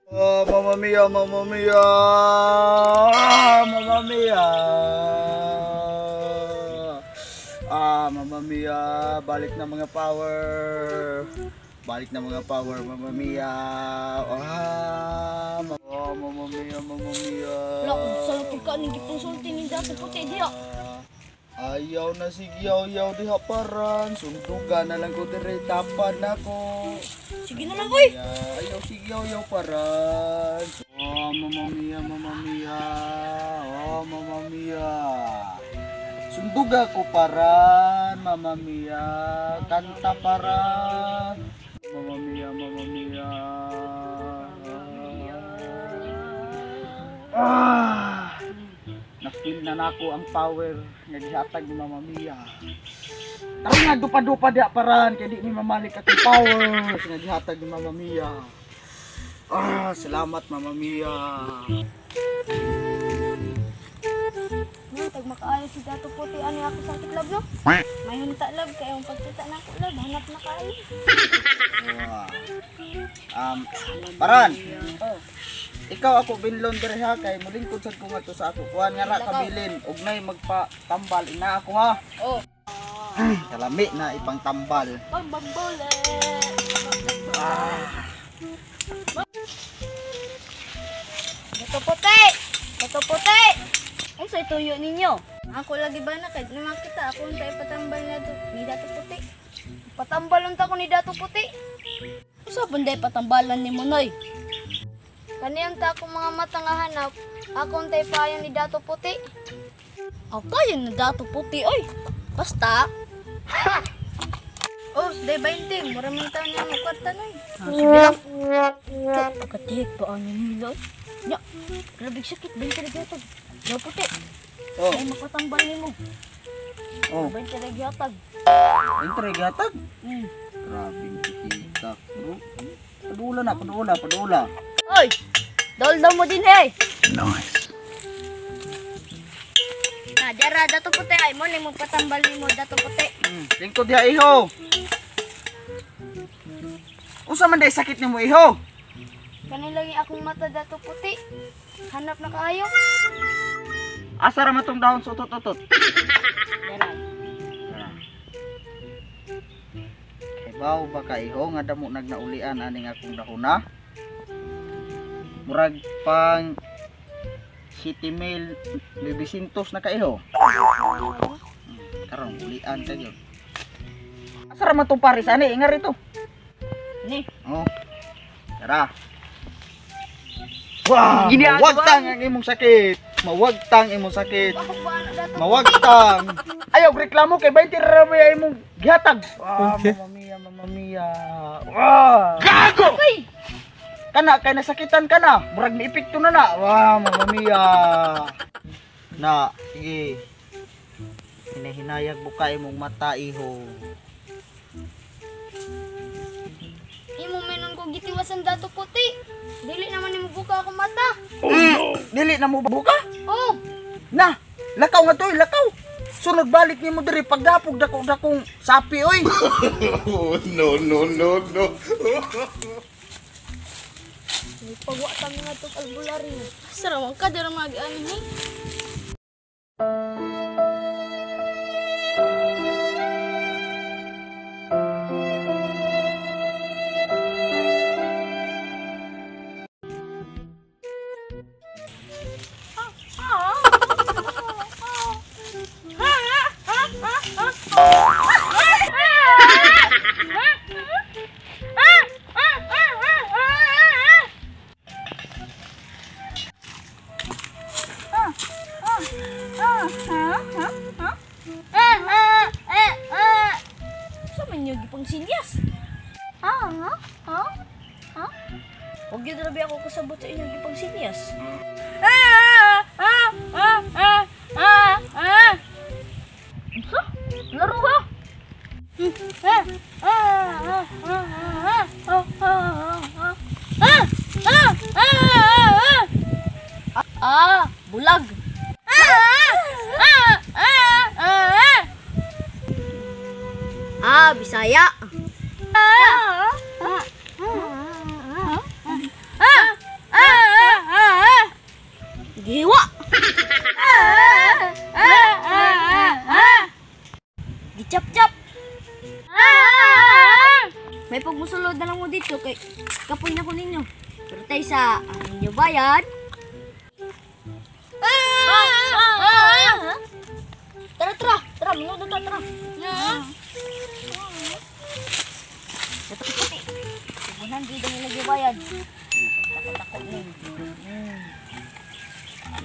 Oh, Mamma Mia, Mamma Mia, Mamma Mia. Mamma Mia, balik na mga power. Balik na mga power, Mamma Mia. Mamma Mia, Mamma Mia. Wala, sa pagkaan ng gipusulti ni Dato Puti diya. Ayaw na sigyaw-yaw diha paran. Sundugan na lang ko dire, tapad na ko. Sige na lang, oy! Ayaw sigyaw-yaw paran. Oh, Mamma Mia, Mamma Mia. Oh, Mamma Mia. Sunduga ko paran, Mamma Mia. Kanta paran. Mamma Mia, Mamma Mia. Nakil na nako ang power nga gihatag ni Mamma Mia. Tara nga dupa-dupa dia paran kay di ni mamalik atong power nga gihatag ni Mamma Mia. Salamat Mamma Mia. Tag makaayo si Dato Puti ani ako sa tiklab no. May hunta lab kay ang pagkita na ako lab hanap na kaayo. Paran. Oh. Ikaw ako binlon dire ha kay mulingkod sad ko ngadto sa ako. Kuan nga ra kabilin ugnay magpa-tambal ina ako ha. Oh. Kalami na ipang tambal. Pagbambole. Dato Puti! Dato Puti! Ang sa'y tuyo ninyo. Ako lagi ba na kahit namakita ako ang tayo patambal na to ni Dato Puti. Patambalon ta ko ni Dato Puti. Usa banday patambalan ni Monoy. Kaniyang ta akong mga mata nga hanap, akong tayo payan ni Dato Puti. Ako yan ni Dato Puti, oy. Basta. Oh, day 20. Maraming taon niya magkwarta na eh. Sige lang. Pagkatihig pa ang nila eh. Ya, grabing sakit. 20 na gatag. Dato Puti. Oh. Ay, makatambal ni mo. Oh. 20 na gatag. Entre gatag. Grabing kita, bro. Padula. Oy! Dol-dol mo din, hey! Nice. Dara, Dato Puti. Ay mo, limong patambal ni mo, Dato Puti. Lingkod diha iho. Unsa man day sakit nimo iho? Kanilang akong mata, Dato Puti. Hanap na kaayo. Asa ra matong dahon sa utot-utot? Dara. Kay bawo ba ka iho nga damo nagnaulian aning akong dahona? Murag pang City Mail 900 na kaiho. Karon ulian ka gyud. Asa ra man tong paris ani ingar ito. Ni. Oh. Tara. Wow, mawagtang ang imong sakit. Mawagtang imong sakit. Bakit ba ano, Dato? Mawagtang. Ayaw reklamo kay 20 ra ba imong gihatag. Mamma Mia. Wow. Gago. Uy! Kana kay nasakitan ka na. Murag ni epekto na na. Wow, Mamma Mia. Na, sige. Hinahinayag buka imong mata iho. Imo menon ko gitiwasan, Dato Puti. Dili naman nimo buka ako mata. Dili na mo buka? Oh! Na, lakaw nga to, lakaw. Sunod balik nimo diri pagdapog dakong sapi oy. No. Pagwa kami nga ito kalbulari. Sarawang ka, dira mag-ani ni. Pang sinyas. Huwag yun rabi ako kasabot sa inyo pang sinyas. Ano? Laro ha? Bulag. Bisaya. Gihiwa! Gichap-chap! May pagmusulod na lang mo dito kay kapoy na ko ninyo. Pero tayo sa ninyo bayad. Tara, minuto tara. Ito puti. Tubunan di dahil lagi bayad. Takot-takot ning.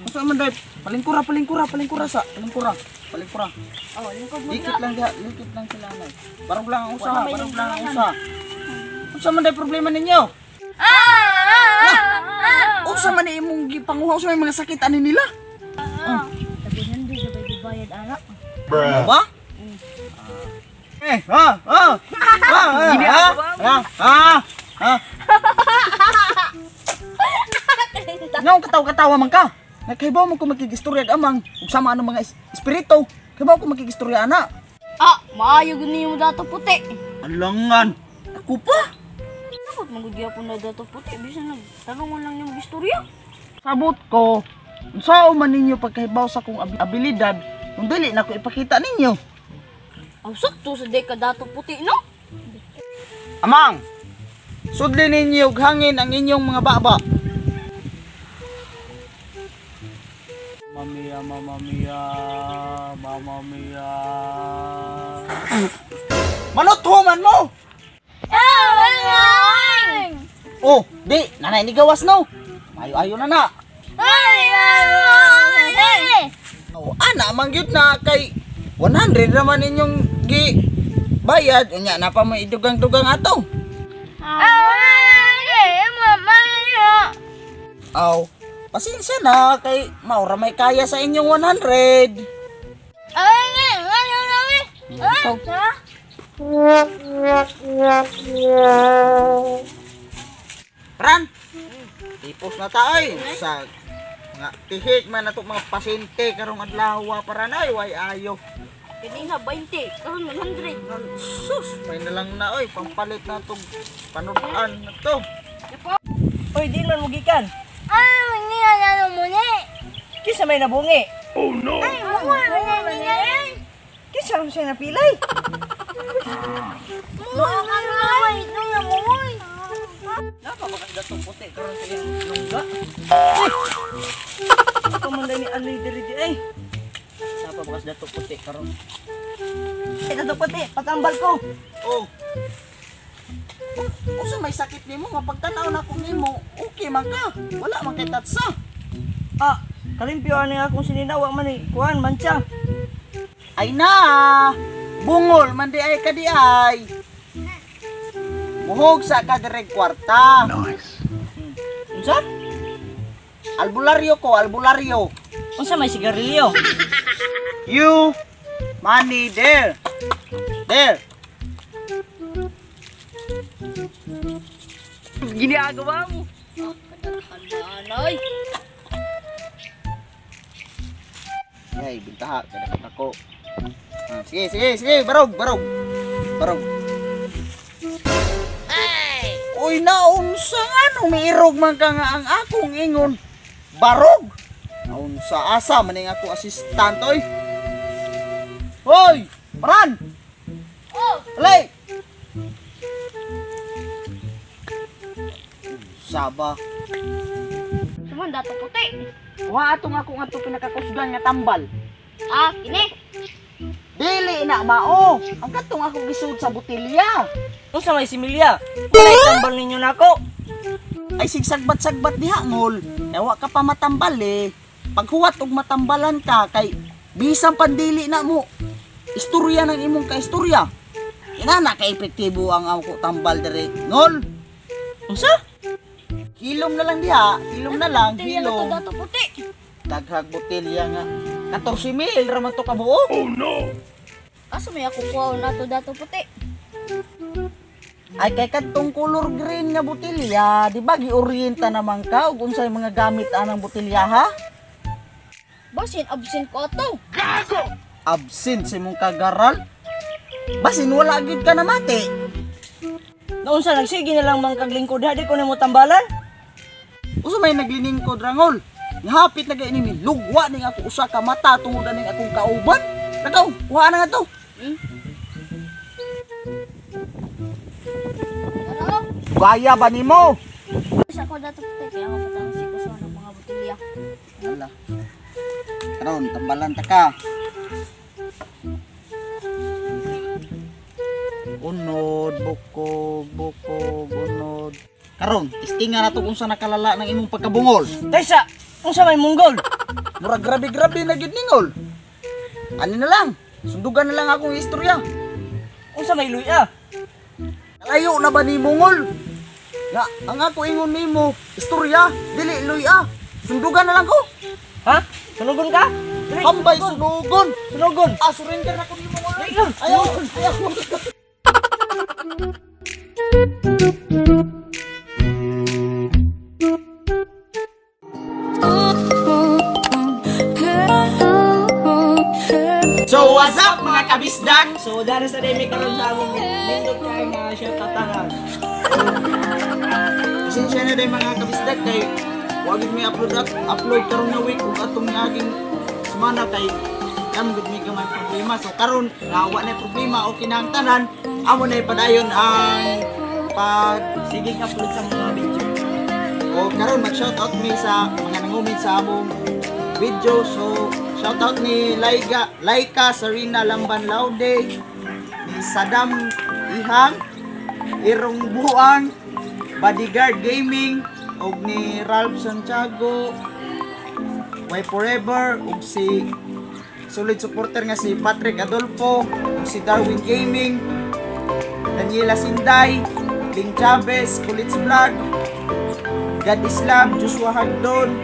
Masa man dai? Palingkura sa. Palingkura. Oh, lingkod mo Likit lang sila na. Barog lang ang usa. Unsa man dai problema ninyo? Unsa man ni imong gipanguha sa mga sakit ani nila? Tubunan di dahil bayad anak. Ano ba? Nang katawa-katawa man ka. Nagkaibaw mo ko magkigistorya amang ug sama anong mga espiritu. Kaibaw ko magkigistorya ana. Maayo gani mo dato puti. Alangan. Ako pa. Dapat magugiyapon na dato puti. Bisa nagtanungan lang yung istorya. Sabot ko. Unsao man ninyo pagkahibaw sa kong abilidad, kung dili na ko ipakita ninyo. Ang sakto sa deka dato puti, no? Amang, sudli ninyo og hangin ang inyong mga baba. Mamma mia. Manuthuman mo! Oh, di, nanay ni gawas no. Ayo na na. Oh, ana mangyud na kay 100 naman inyong gi bayad unya na pa may dugang-dugang ato. Aw, pasensya na kay maura may kaya sa inyong 100. Pran, tipos na tayo sa nga tihik man nato mga pasyente karong adlaw para na way ayo. Kanina 20, karon 100. Sus, may na lang na oy pampalit na tong panudan na to. Oy, di man mugikan. Hindi na mo ni. Kisa may nabungi. Ay, Kisa ron siya napilay. Napakakas datong puti karon sa iyang lungga. Ako man ni anoy diri di ay. Napakakas datong puti karon. Datong puti, patambal ko. Oh. Usa may sakit nimo nga pagtanaw na ko nimo, okay man ka. Wala man kay tatsa. Kalimpyo ani akong sininawa man ni kuan mancha. Ay na. Bungol man di ay ka di ay. Muhog sa ka direk kwarta. Unsa? Albularyo ko, albularyo. Unsa may sigarilyo? You money there. There. Ginagawa mo. Anay. Ay, bintaha kada ako. Sige, barog. Uy, naunsa nga may irog man ka nga ang akong ingon. Barog. Naunsa asa man ang ako assistant oy. Hoy, Pran. Alay. Saba. Suman dato puti. Wa atong akong ato pinakakusgan nga tambal. Kini. Dili na mao. Ang katong ako gisud sa botelya. Unsa may similya? Walay tambal ninyo nako. Ay sigsagbat-sagbat diha ngol. Ewa ka pa matambal eh. Paghuwat og matambalan ka kay bisang pandili na mo. Istorya ng imong kaistorya. Ina na kay epektibo ang ako tambal dire. Ngol. Unsa? Hilom na lang diha. Hilom na lang. Tiyan na to Hilom. dato puti. Daghag botelya nga. 14,000 raman to kabuo. Asa may ako kuha na to dato puti. Ay kay kadtong color green nga botelya, di ba giorienta naman ka ug unsay mga gamit anang botelya ha? Basin absent ko ato. Absent sa imong kagaral. Basin wala gid ka na mati. Naunsa nagsige na lang mang kaglingkod ha di ko nimo tambalan. Usa may naglining ko drangol. Hapit na gani mi lugwa ning ako usa ka mata tungod ning akong kauban. Nakaw, kuha na nga to. Ano? Gaya ba nimo? Sa ko dato puti kaya mapatangsi ko sa mga botelya. Wala. Karon tambalan ta ka. Unod, bukog, unod. Karon, testingan nato kung sa nakalala ng imong pagkabungol. Taysa, unsa may munggol? Murag grabe-grabe na gid ningol. Ano na lang, sundugan na lang akong istorya. Unsa may luya? Nalayo na ba ni mungol? Nga, ang ako ingon nimo, istorya, dili luya. Sundugan na lang ko. Ha? Sunugon ka? Dili, Hambay sunugon. Sunugon. Ah, surrender na ko nimo mungol. Ayaw. Ayaw. So what's up mga kabisdak? So, dahil sa day may karoon sa among nindot kaya nga siya tatangan. Pasensya na din mga kabisdak kay wag mi upload karon nga week ug atong aging semana kay kam gud mi gamay problema. So karon nga wa na problema okay na ang tanan. Amo na padayon ang Sige upload sa mga video. o karon mag-shoutout mi sa mga nangumit sa among video. So shoutout ni Laika Sarina Lamban Laude, ni Saddam Ihang, Irong Buang, Bodyguard Gaming, ug ni Ralph Santiago, Why Forever, ug si solid supporter nga si Patrick Adolfo, ug si Darwin Gaming, Daniela Sinday, Ling Chavez, Kulits Vlog, God Islam, Joshua Hagdon,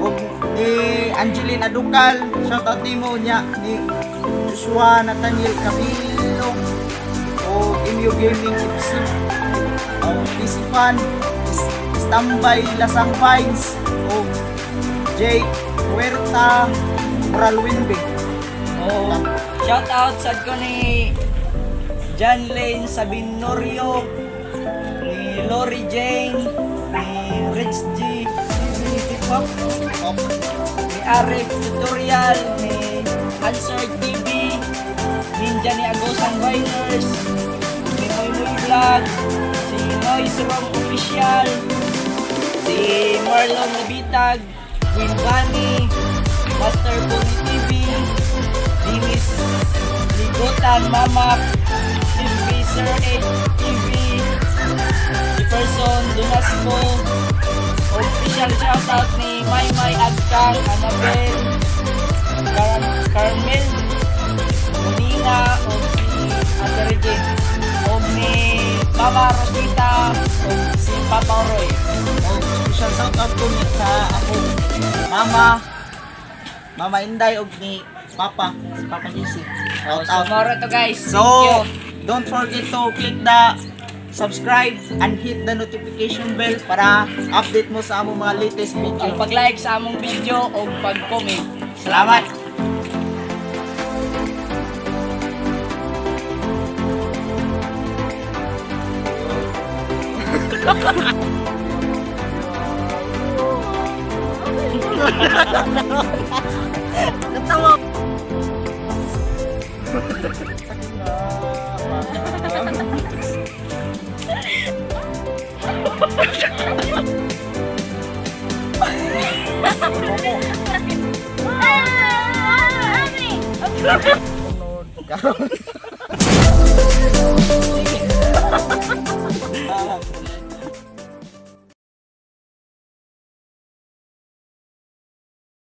ug ni Angeline Aducal, shoutout nimo niya ni Joshua Nathaniel Camilo, o Imyo Gaming FC, o PC Fan, Stambay Lasang Vines, o Jake Huerta, Moral Winbig. Oh, shout out sa ko ni John Lane Sabinorio, ni Lori Jane, ni Rich G, ni Hip-Hop, ni Arif Tutorial, ni Answer TV, Ninja ni Agosan Viners, ni Moy Moy Vlog, si Noise Rom Official, si Marlon Nabitag, Queen Bunny, Master Bonnie TV, Dinis Ligotan Mamak, Sir 8 TV, si Person Donasco, official shoutout ni Maymay Agkang, Annabel, Carmel, Monina, o si Ate Regine, o ni Mama Rosita, o si Papa Roy. O special shoutout ko ni sa akong Mama Inday ug ni Papa, si Papa JC. So, Shoutout. moro to guys. So, don't forget to click the subscribe and hit the notification bell para update mo sa among mga latest Ang video. pag-like sa among video o pag-comment. Salamat! Karon